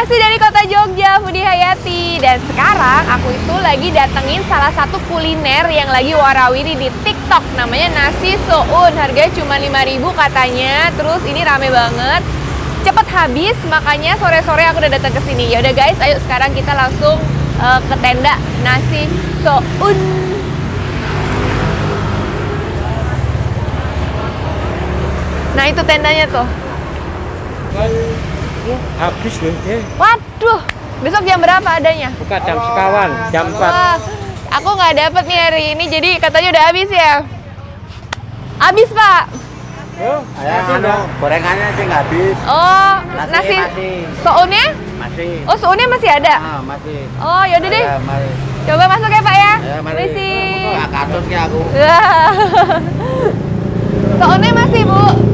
Masih dari kota Jogja, Foodie Hayati. Dan sekarang aku itu lagi datengin salah satu kuliner yang lagi warawiri di TikTok. Namanya nasi soun. Harganya cuma 5.000 katanya. Terus ini rame banget. Cepet habis, makanya sore-sore aku udah datang ke sini. Ya udah guys, ayo sekarang kita langsung ke tenda nasi soun. Nah itu tendanya tuh. Habis loh ya. Waduh, besok jam berapa adanya? Buka jam sekawan, jam 4. Wah, aku nggak dapet nih hari ini, jadi katanya udah habis ya? Habis Pak. Gorengannya sih nggak habis. Oh, nasi masih. sounnya? Masih. Oh, sounnya masih ada? Masih. Oh, yaudah deh. Mari. Coba masuk ya Pak ya. Mari. Permisi. Nggak katut ya aku. Sounnya masih Bu?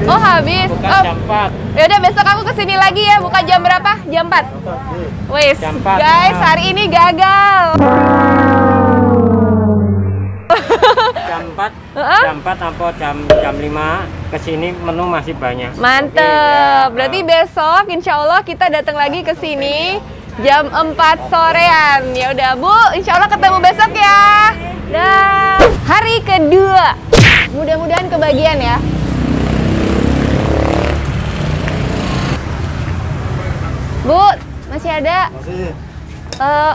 Oh habis. Buka jam 4. Yaudah besok aku kesini lagi ya. Buka jam berapa? Jam 4. Wes, Jam 4. guys hari ini gagal. Jam 4. Jam 4 atau jam 5 kesini menu masih banyak. Mantep. Berarti besok insya Allah kita datang lagi ke sini jam 4 sorean. Ya udah Bu, insya Allah ketemu besok ya. Dah. Hari kedua. Mudah-mudahan kebagian ya. Bu, masih ada? Masih.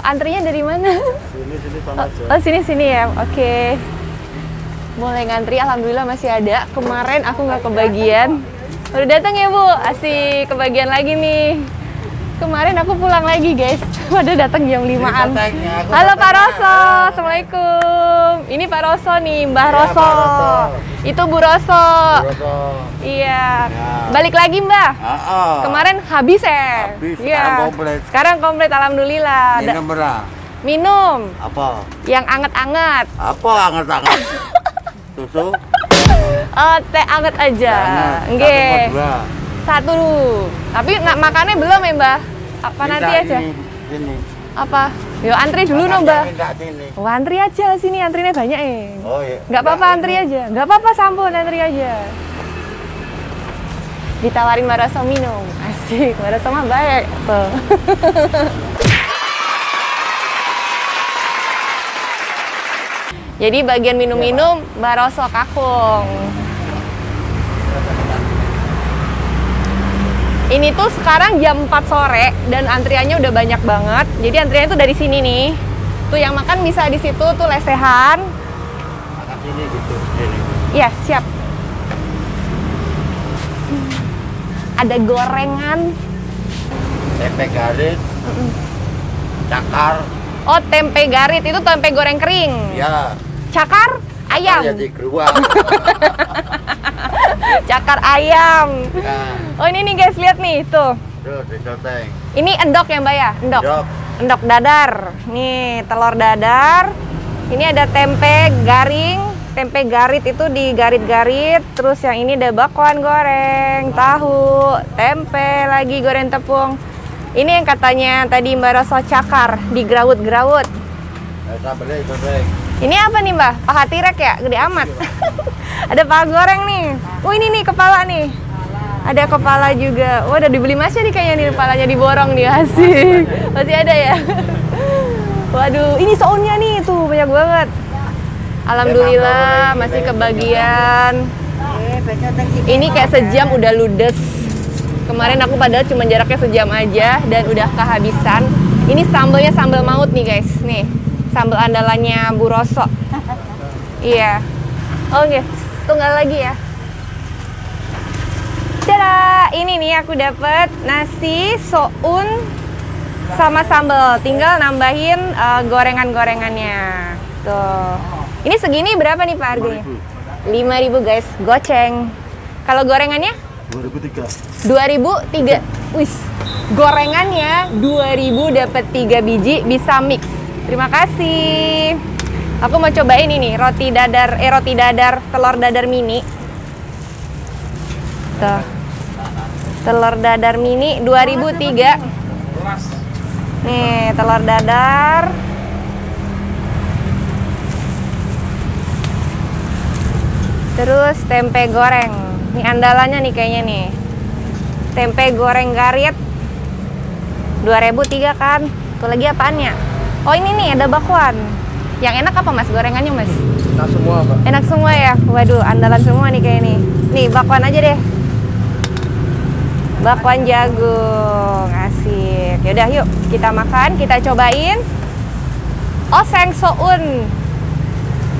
Antrinya dari mana? Sini sama aja. Oh, sini ya. Oke. Mulai ngantri, alhamdulillah masih ada. Kemarin aku nggak kebagian. Udah datang ya, Bu? Asik, kebagian lagi nih. Kemarin aku pulang lagi, guys. Udah datang jam 5-an. Halo Pak Roso, Assalamualaikum. Ini Pak Roso nih, Mbah Roso. Itu Bu Roso. Iya. Balik lagi, Mbah. Kemarin habis ya? Habis, Iya. sekarang komplit. Sekarang komplit, alhamdulillah. Minum berapa? Minum. Apa? Yang anget-anget. Apa anget-anget? Susu? Teh anget aja. Anget. Nggih. Satu mau 2. Satu. Tapi makannya belum ya, Mbah? Apa nanti aja? Sini. Apa? Yo antri dulu no, Mbah. Minta sini. Oh, antri aja sini, antrinya banyak Oh iya. Nggak apa-apa antri aja. Nggak apa-apa sampun, antri aja. Ditawarin Mbak Roso minum. Asik, Mbak Roso mah baik. Tuh. Jadi bagian minum-minum Mbak Roso kakung. Ini tuh sekarang jam 4 sore dan antriannya udah banyak banget. Jadi antriannya tuh dari sini nih. Tuh yang makan bisa di situ tuh lesehan. Makan sini gitu. Sini. Iya, siap. Ada gorengan. Tempe garis. Cakar. Oh, tempe garit itu tempe goreng kering. Ya. Cakar ayam. Ya di geruang. Cakar ayam. Ya. Oh, ini nih guys, lihat nih tuh. Tuh dicoteng. Ini endok ya, Mbak ya? Endok. Endok. Endok dadar. Nih, telur dadar. Ini ada tempe garing. Tempe garit itu digarit-garit. Terus yang ini ada bakwan goreng, tahu, tempe lagi goreng tepung. Ini yang katanya tadi Mbak Roso cakar, digerawut-gerawut. Sambelnya dicoteng. Ini apa nih, Mbak? Paha tirek ya? Gede amat. Ada paha goreng nih. Oh, ini nih kepala nih. Ada kepala juga. Oh, udah dibeli Masnya nih kayaknya nih, kepalanya diborong nih, asik. Masih ada ya? Waduh, ini sounnya nih tuh banyak banget. Alhamdulillah masih kebagian. Ini kayak sejam udah ludes. Kemarin aku padahal cuma jaraknya sejam aja dan udah kehabisan. Ini sambalnya sambal maut nih guys. Nih, sambal andalannya Bu Roso. Iya. Oke, tunggal lagi ya. Tada, ini nih aku dapet nasi soun sama sambal. Tinggal nambahin gorengan-gorengannya. Tuh. Ini segini berapa nih Pak harganya? 5.000 guys, goceng. Kalau gorengannya? 2003. 2.003. Wis. Gorengannya 2.000 dapat 3 biji, bisa mix. Terima kasih. Aku mau cobain ini roti dadar telur dadar mini. Tuh. Telur dadar mini 2003. Nih, telur dadar. Terus tempe goreng. Ini andalannya nih kayaknya nih. tempe goreng garit 2.000 3 kan. Tuh lagi apaannya? Oh ini nih ada bakwan. Yang enak apa mas gorengannya mas? Enak semua, Pak. Enak semua ya? Waduh andalan semua nih kayak ini. Nih bakwan aja deh. Bakwan jagung, asik. Yaudah yuk kita makan, kita cobain oseng soun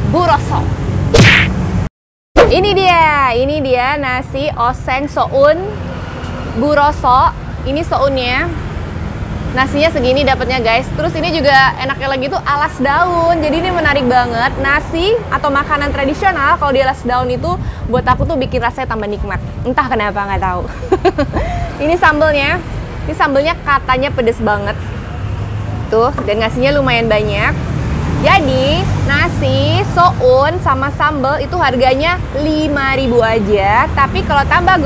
buroso. Ini dia nasi oseng soun buroso. Ini sounnya. Nasinya segini dapatnya guys. Terus ini juga enaknya lagi tuh alas daun. Jadi ini menarik banget. Nasi atau makanan tradisional kalau di alas daun itu buat aku tuh bikin rasanya tambah nikmat. Entah kenapa nggak tahu. Ini sambelnya. Ini sambelnya katanya pedes banget. Tuh dan ngasihnya lumayan banyak. Jadi nasi soun sama sambel itu harganya 5.000 aja. Tapi kalau tambah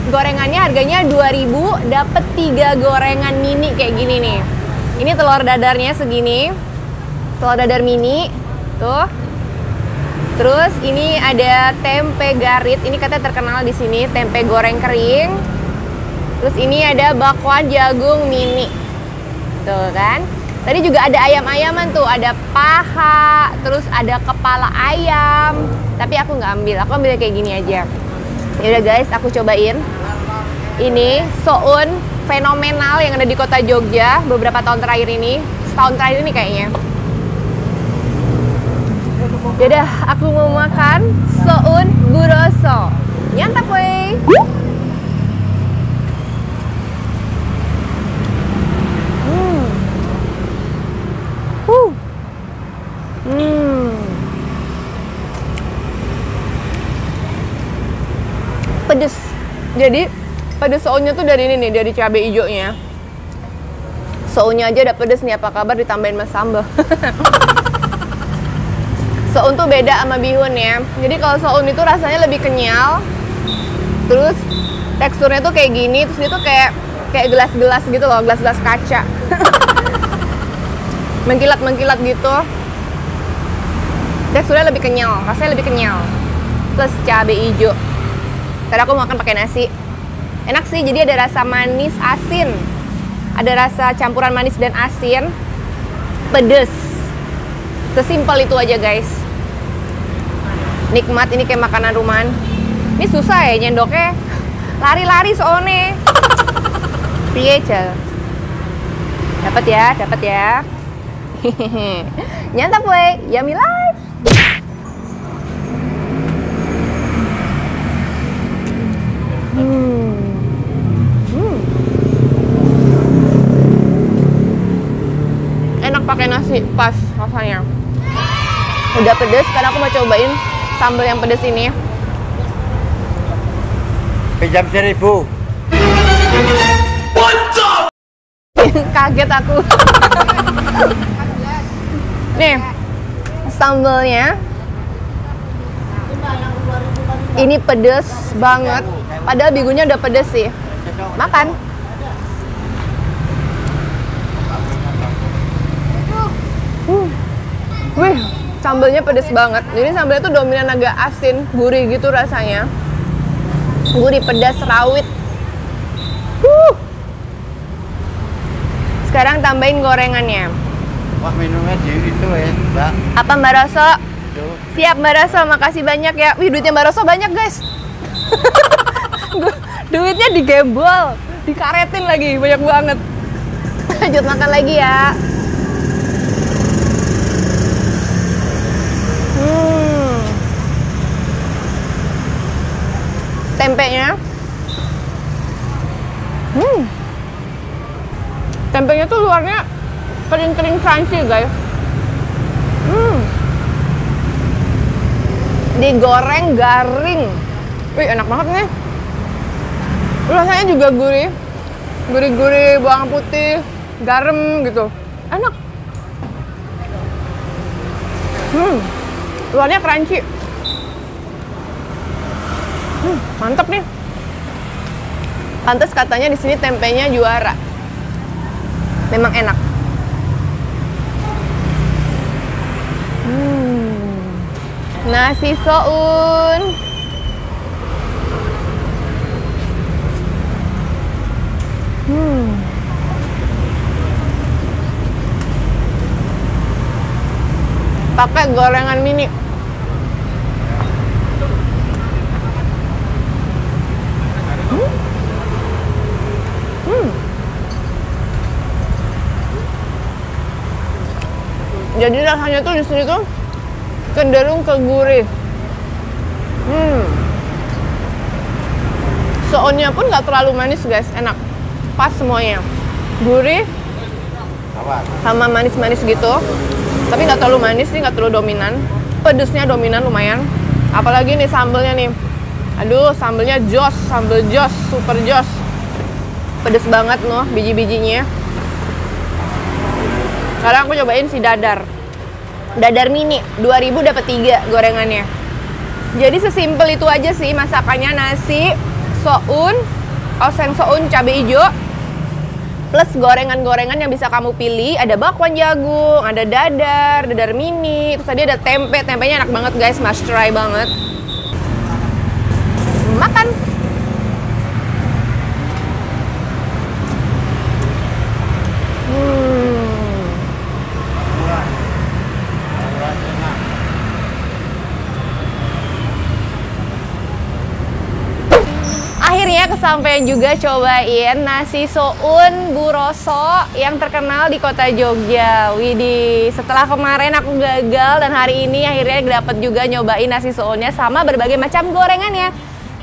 gorengannya harganya 2.000, dapet 3 gorengan mini kayak gini nih. Ini telur dadarnya segini, telur dadar mini, tuh. Terus ini ada tempe garit, ini katanya terkenal di sini, tempe goreng kering. Terus ini ada bakwan jagung mini, tuh kan. Tadi juga ada ayam-ayaman tuh, ada paha, terus ada kepala ayam. Tapi aku nggak ambil, aku ambil kayak gini aja. Yaudah guys, aku cobain. Ini soun fenomenal yang ada di kota Jogja beberapa tahun terakhir ini. Setahun terakhir ini kayaknya. Yaudah, aku mau makan soun buroso. Nyantap weh. Pedes. Jadi pedes sounnya tuh dari ini nih, dari cabai hijaunya. Sounnya aja udah pedes nih, apa kabar ditambahin mas sambal. Soun tuh beda sama bihun ya. Jadi kalau soun itu rasanya lebih kenyal. Terus teksturnya tuh kayak gini, terus dia tuh kayak gelas-gelas gitu loh, gelas-gelas kaca. Mengkilat-mengkilat gitu. Teksturnya lebih kenyal, rasanya lebih kenyal. Plus cabai hijau. Tadi aku makan pakai nasi. Enak sih, jadi ada rasa manis asin. Ada rasa campuran manis dan asin. Pedes. Sesimpel itu aja guys. Nikmat, ini kayak makanan rumahan. Ini susah ya nyendoknya. Lari-lari soalnya. Piye Cel? Dapat ya. Nyantap weh, yummy life. Enak pakai nasi, pas rasanya. Udah pedes, karena aku mau cobain sambal yang pedes ini. Pinjam 1.000. Kaget aku. Nih, sambalnya. Ini pedes banget. Padahal bigunya udah pedes sih. Makan. Wih, sambalnya pedes banget. Jadi sambalnya tuh dominan agak asin, gurih gitu rasanya. Gurih, pedas, rawit. Sekarang tambahin gorengannya. Wah, minumnya di itu ya, Mbak. Apa Mbak Roso? Itu. Siap Mbak Roso, makasih banyak ya. Wih, duitnya Mbak Roso banyak guys. Duitnya digembol, dikaretin lagi, banyak banget. Lanjut makan lagi ya. Tempenya. Tempenya tuh luarnya kering-kering crunchy guys. Digoreng garing. Wih, enak banget nih. Rasanya juga gurih. Gurih-gurih, bawang putih, garam gitu. Enak. Luarnya crunchy. Mantap nih. Pantes katanya di sini tempenya juara. Memang enak. Nasi soun. pakai gorengan mini. Jadi rasanya tuh di sini tuh cenderung ke gurih. Sounnya pun nggak terlalu manis guys, enak, pas semuanya, gurih, sama manis-manis gitu. Tapi nggak terlalu manis sih, nggak terlalu dominan. Pedesnya dominan lumayan. Apalagi nih sambelnya nih, aduh sambelnya jos, sambel jos, super jos, pedes banget loh biji-bijinya. Sekarang aku cobain si dadar mini, 2000 dapat 3 gorengannya. Jadi sesimpel itu aja sih masakannya, nasi, soun, oseng soun cabai hijau, plus gorengan-gorengan yang bisa kamu pilih. Ada bakwan jagung, ada dadar mini, terus tadi ada tempe. Tempenya enak banget guys, must try banget. Makan. Akhirnya kesampaian juga cobain nasi soun Bu Roso yang terkenal di kota Jogja. Widih, setelah kemarin aku gagal dan hari ini akhirnya dapat juga nyobain nasi sounnya sama berbagai macam gorengannya.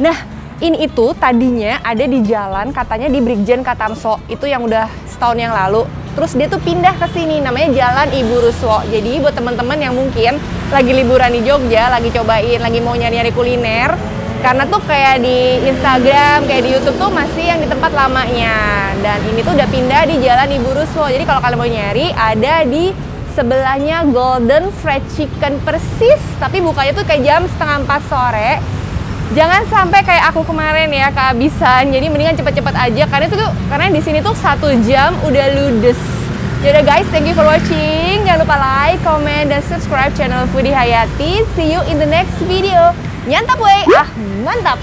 Nah, ini itu tadinya ada di jalan katanya di Brigjen Katamso, itu yang udah setahun yang lalu. Terus dia tuh pindah ke sini, namanya Jalan Ibu Ruswo. Jadi buat teman-teman yang mungkin lagi liburan di Jogja, lagi cobain, lagi mau nyari-nyari kuliner, karena tuh kayak di Instagram, kayak di YouTube tuh masih yang di tempat lamanya. Dan ini tuh udah pindah di Jalan Ibu Ruswo. Jadi kalau kalian mau nyari, ada di sebelahnya Golden Fried Chicken persis. Tapi bukanya tuh kayak jam 3:30 sore. Jangan sampai kayak aku kemarin ya, kehabisan. Jadi mendingan cepet-cepet aja, karena di sini tuh 1 jam udah ludes. Yaudah guys, thank you for watching. Jangan lupa like, comment, dan subscribe channel Foodie Hayati. See you in the next video. Nyantap wey, mantap.